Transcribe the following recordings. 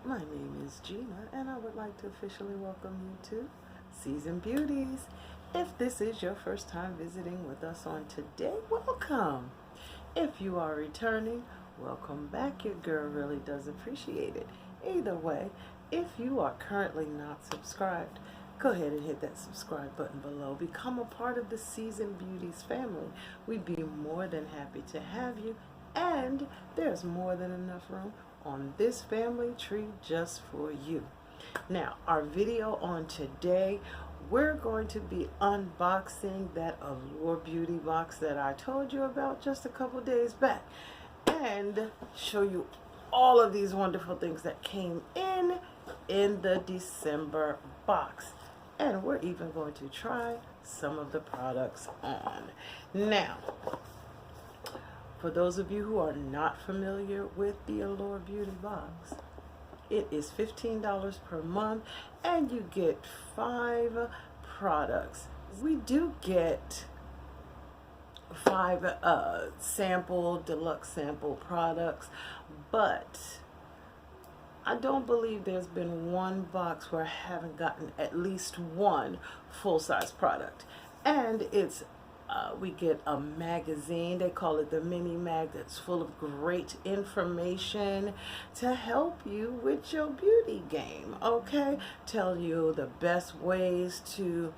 My name is Gina, and I would like to officially welcome you to Seasoned Beauties. If this is your first time visiting with us on today, welcome. If you are returning, welcome back. Your girl really does appreciate it. Either way, if you are currently not subscribed, go ahead and hit that subscribe button below. Become a part of the Seasoned Beauties family. We'd be more than happy to have you, and there's more than enough room on this family tree just for you. Now, our video on today, we're going to be unboxing that Allure Beauty Box that I told you about just a couple days back, and show you all of these wonderful things that came in the December box. And we're even going to try some of the products on. Now, for those of you who are not familiar with the Allure Beauty Box, it is $15 per month and you get 5 products. We do get 5 deluxe sample products, but I don't believe there's been one box where I haven't gotten at least one full-size product. And it's we get a magazine, they call it the mini mag, that's full of great information to help you with your beauty game, okay? Tell you the best ways to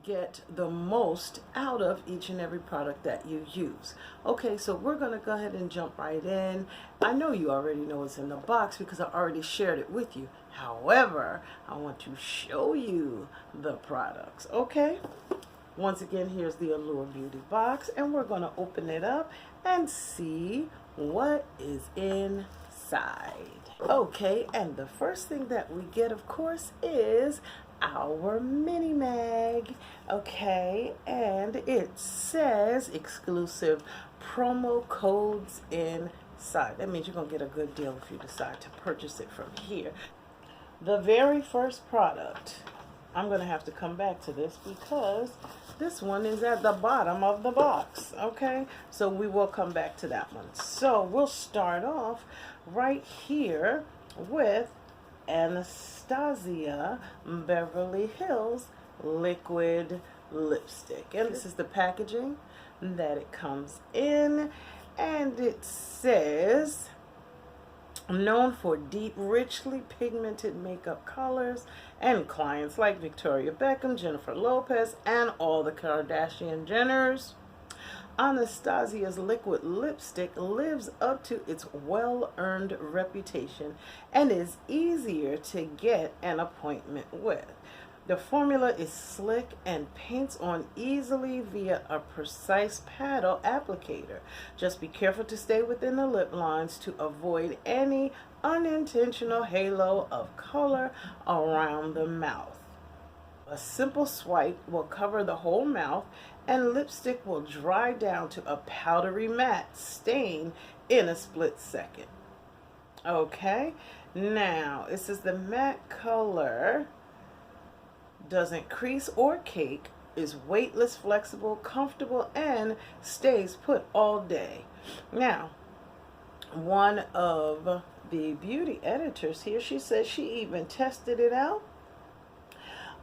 get the most out of each and every product that you use. Okay, so we're gonna go ahead and jump right in. I know you already know what's in the box because I already shared it with you. However, I want to show you the products, okay? Once again, here's the Allure Beauty Box, and we're going to open it up and see what is inside. Okay, and the first thing that we get, of course, is our mini mag. Okay, and it says exclusive promo codes inside. That means you're going to get a good deal if you decide to purchase it from here. The very first product, I'm going to have to come back to this because this one is at the bottom of the box, okay? So we will come back to that one. So we'll start off right here with Anastasia Beverly Hills Liquid Lipstick. And this is the packaging that it comes in. And it says, known for deep, richly pigmented makeup colors, and clients like Victoria Beckham, Jennifer Lopez, and all the Kardashian Jenners, Anastasia's liquid lipstick lives up to its well-earned reputation and is easier to get an appointment with. The formula is slick and paints on easily via a precise paddle applicator. Just be careful to stay within the lip lines to avoid any unintentional halo of color around the mouth. A simple swipe will cover the whole mouth, and lipstick will dry down to a powdery matte stain in a split second. Okay, now this is the matte color. Doesn't crease or cake, is weightless, flexible, comfortable, and stays put all day. Now, one of the beauty editors here, she says she even tested it out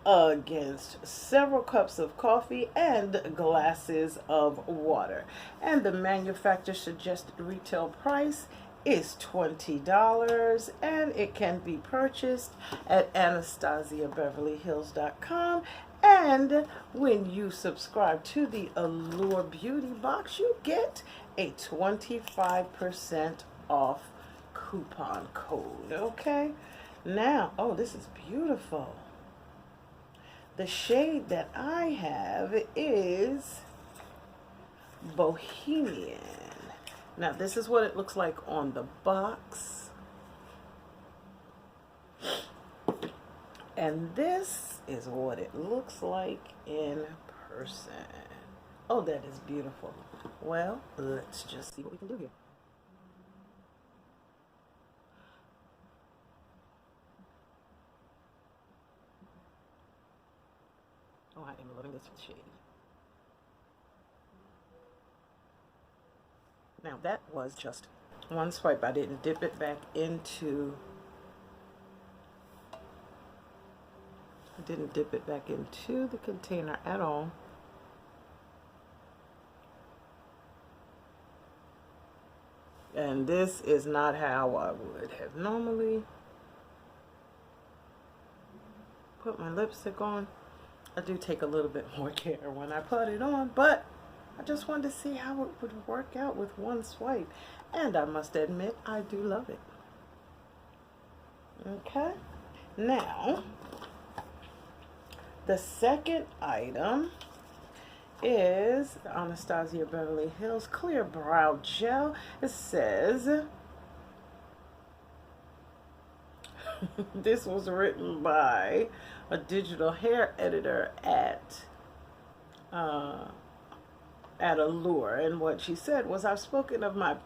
against several cups of coffee and glasses of water. And the manufacturer's suggested retail price is $20, and it can be purchased at AnastasiaBeverlyHills.com. And when you subscribe to the Allure Beauty Box, you get a 25% off coupon code. Okay, now, oh, this is beautiful. The shade that I have is Bohemian. Now, this is what it looks like on the box. And this is what it looks like in person. Oh, that is beautiful. Well, let's just see what we can do here. Oh, I am loving this shade. Now that was just one swipe. I didn't dip it back into I didn't dip it back into the container at all. And this is not how I would have normally put my lipstick on. I do take a little bit more care when I put it on, but I just wanted to see how it would work out with one swipe. And I must admit, I do love it. Okay, now the second item is the Anastasia Beverly Hills Clear Brow Gel. It says, this was written by a digital hair editor at Allure, and what she said was, I've spoken of my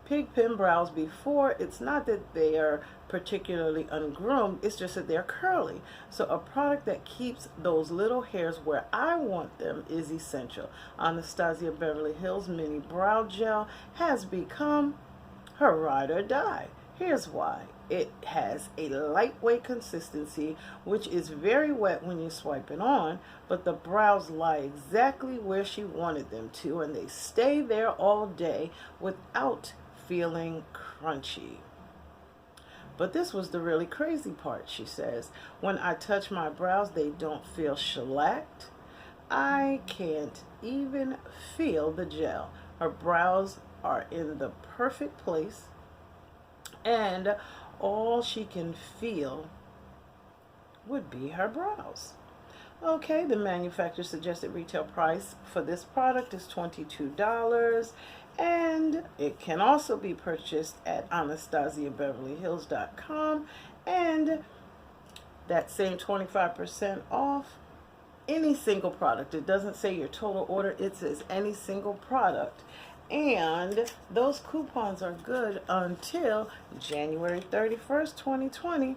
pigpen brows before. It's not that they are particularly ungroomed, it's just that they're curly. So a product that keeps those little hairs where I want them is essential. Anastasia Beverly Hills Mini Brow Gel has become her ride or die. Here's why. It has a lightweight consistency, which is very wet when you swipe it on, but the brows lie exactly where she wanted them to, and they stay there all day without feeling crunchy. But this was the really crazy part, she says. When I touch my brows, they don't feel shellacked. I can't even feel the gel. Her brows are in the perfect place, and all she can feel would be her brows. Okay, the manufacturer suggested retail price for this product is $22, and it can also be purchased at AnastasiaBeverlyHills.com, and that same 25% off any single product. It doesn't say your total order, it says any single product. And those coupons are good until January 31st, 2020.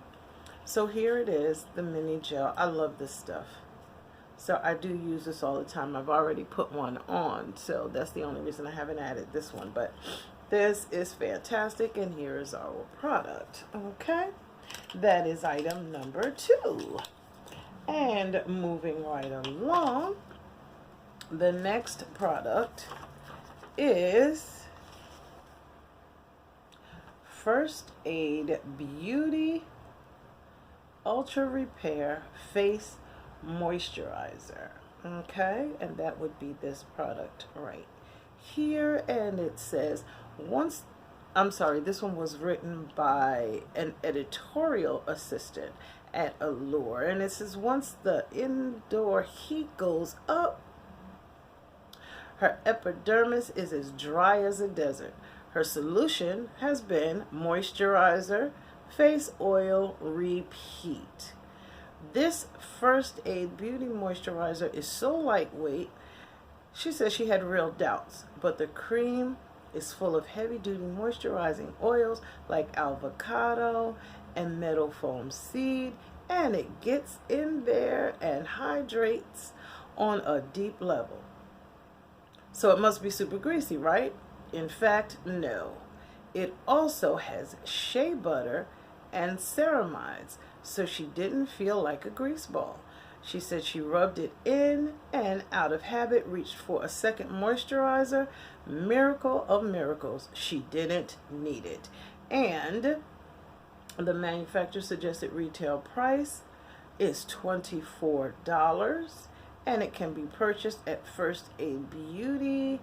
So here it is, the mini gel. I love this stuff. So I do use this all the time. I've already put one on, so that's the only reason I haven't added this one. But this is fantastic, and here is our product. Okay, that is item number 2. And moving right along, the next product is First Aid Beauty Ultra Repair Face Moisturizer. Okay, and that would be this product right here. And it says, this one was written by an editorial assistant at Allure, and it says, once the indoor heat goes up, her epidermis is as dry as a desert. Her solution has been moisturizer, face oil, repeat. This First Aid Beauty Moisturizer is so lightweight, she says she had real doubts, but the cream is full of heavy-duty moisturizing oils like avocado and meadow foam seed, and it gets in there and hydrates on a deep level. So it must be super greasy, right? In fact, no. It also has shea butter and ceramides, so she didn't feel like a grease ball. She said she rubbed it in and out of habit, reached for a second moisturizer. Miracle of miracles, she didn't need it. And the manufacturer suggested retail price is $24, and it can be purchased at First Aid Beauty,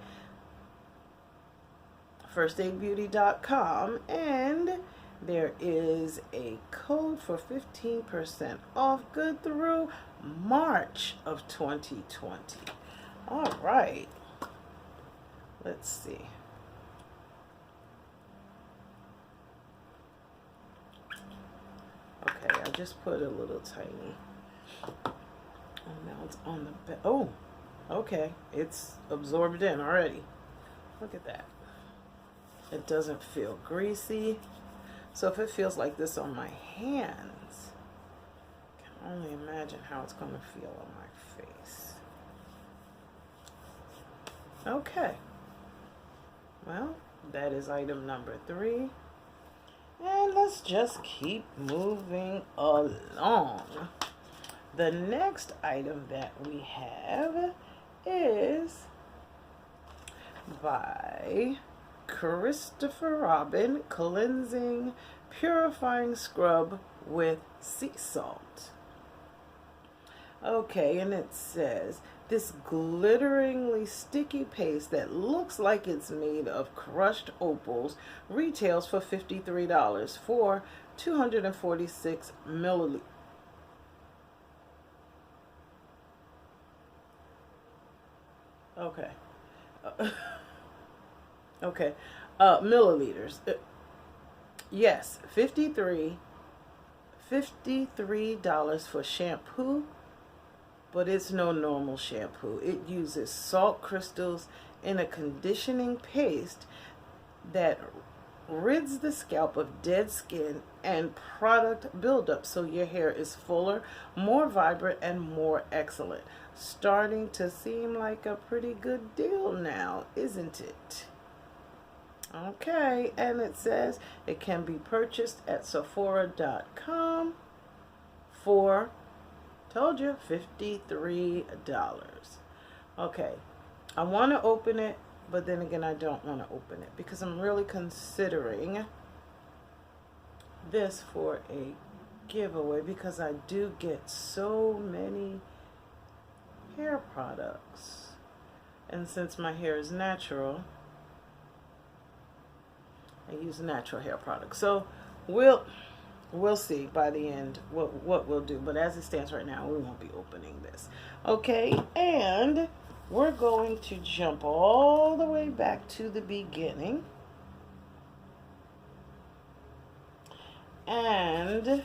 firstaidbeauty.com, and there is a code for 15% off, good through March of 2020. All right, let's see. Okay, I just put a little tiny. Oh, now it's on the bed. Oh, okay, it's absorbed in already. Look at that. It doesn't feel greasy. So if it feels like this on my hands, I can only imagine how it's going to feel on my face. Okay. Well, that is item number 3. And let's just keep moving along. The next item that we have is by Christopher Robin Cleansing Purifying Scrub with Sea Salt. Okay, and it says, this glitteringly sticky paste that looks like it's made of crushed opals retails for $53 for 246 milliliters. Okay. Okay. Milliliters. Yes, $53 for shampoo, but it's no normal shampoo. It uses salt crystals in a conditioning paste that rids the scalp of dead skin and product buildup so your hair is fuller, more vibrant, and more excellent. Starting to seem like a pretty good deal now, isn't it? Okay, and it says it can be purchased at Sephora.com for, told you, $53. Okay, I want to open it, but then again, I don't want to open it because I'm really considering this for a giveaway because I do get so many hair products. And since my hair is natural, I use natural hair products. So we'll see by the end what we'll do. But as it stands right now, we won't be opening this. Okay, and we're going to jump all the way back to the beginning. And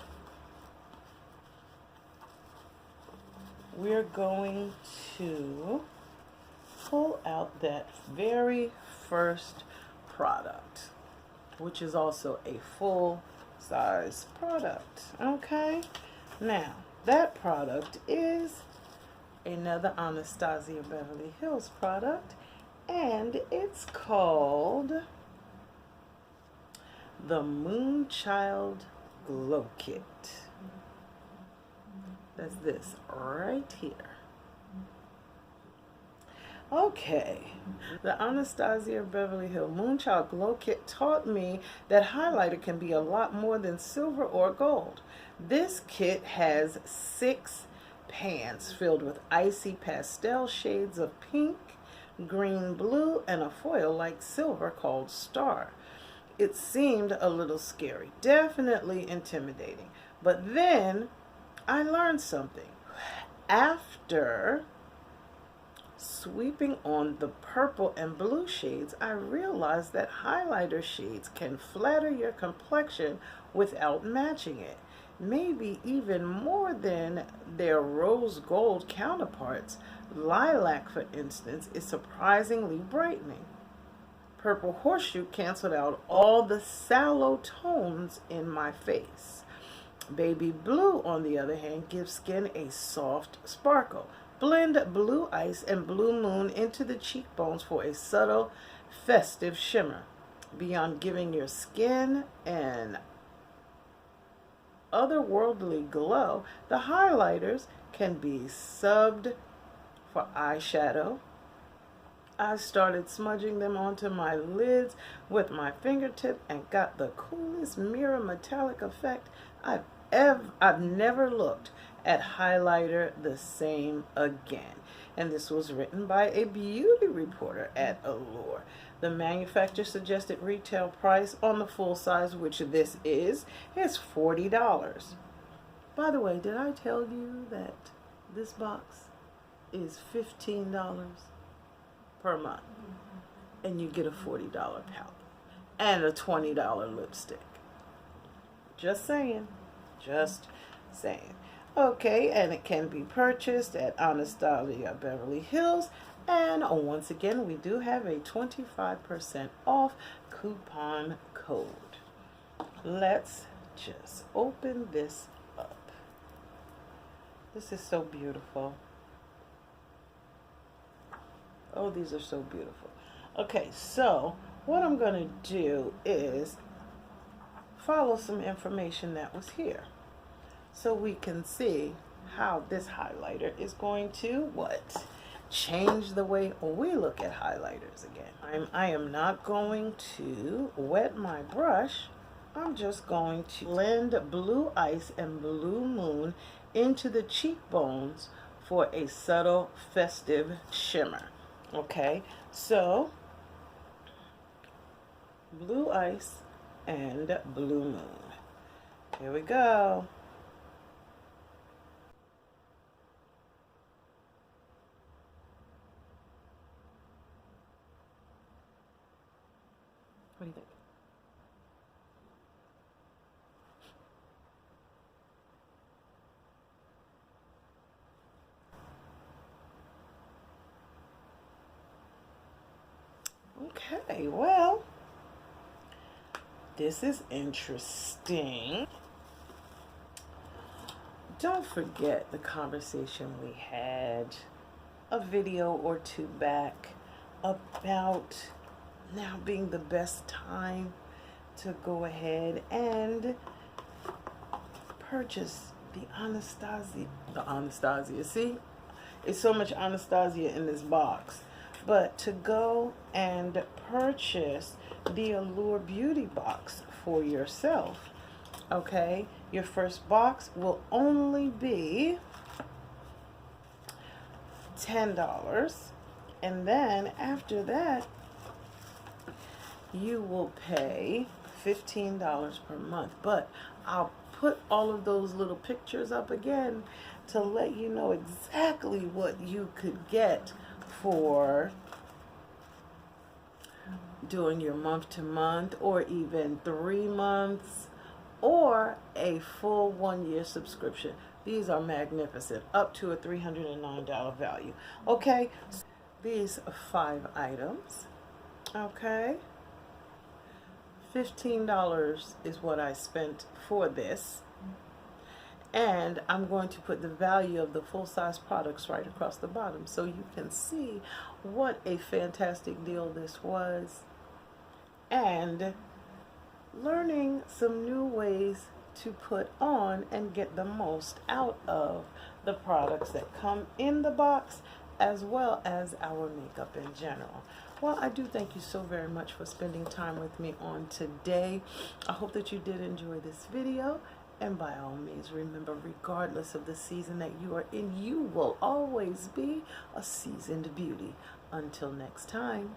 we're going to pull out that very first product, which is also a full-size product. Okay, now that product is another Anastasia Beverly Hills product, and it's called the Moonchild Glow Kit. That's this right here. Okay, the Anastasia Beverly Hills Moonchild Glow Kit taught me that highlighter can be a lot more than silver or gold. This kit has 6 pans filled with icy pastel shades of pink, green, blue, and a foil like silver called Star. It seemed a little scary, definitely intimidating, but then I learned something. After sweeping on the purple and blue shades, I realized that highlighter shades can flatter your complexion without matching it. Maybe even more than their rose gold counterparts. Lilac, for instance, is surprisingly brightening. Purple Horseshoe canceled out all the sallow tones in my face. Baby Blue, on the other hand, gives skin a soft sparkle. Blend Blue Ice and Blue Moon into the cheekbones for a subtle, festive shimmer. Beyond giving your skin an otherworldly glow, the highlighters can be subbed for eyeshadow. I started smudging them onto my lids with my fingertip and got the coolest mirror metallic effect I've never looked at highlighter the same again. And this was written by a beauty reporter at Allure. The manufacturer suggested retail price on the full size, which this is $40. By the way, did I tell you that this box is $15 per month? And you get a $40 palette and a $20 lipstick. Just saying. Just saying. Okay, and it can be purchased at Anastasia Beverly Hills. And once again, we do have a 25% off coupon code. Let's just open this up. This is so beautiful. Oh, these are so beautiful. Okay, so what I'm going to do is follow some information that was here so we can see how this highlighter is going to what? Change the way we look at highlighters again. I am not going to wet my brush. I'm just going to blend Blue Ice and Blue Moon into the cheekbones for a subtle festive shimmer. Okay, so Blue Ice and Blue Moon. Here we go. What do you think? Okay, well, this is interesting. Don't forget the conversation we had a video or two back about now being the best time to go ahead and purchase the Anastasia. See, it's so much Anastasia in this box. But to go and purchase the Allure Beauty Box for yourself, okay? Your first box will only be $10. And then after that, you will pay $15 per month. But I'll put all of those little pictures up again to let you know exactly what you could get for doing your month to month, or even 3 months, or a full 1-year subscription. These are magnificent, up to a $309 value. Okay, these 5 items, okay, $15 is what I spent for this. And I'm going to put the value of the full-size products right across the bottom so you can see what a fantastic deal this was. And learning some new ways to put on and get the most out of the products that come in the box, as well as our makeup in general. Well, I do thank you so very much for spending time with me on today. I hope that you did enjoy this video. And by all means, remember, regardless of the season that you are in, you will always be a seasoned beauty. Until next time.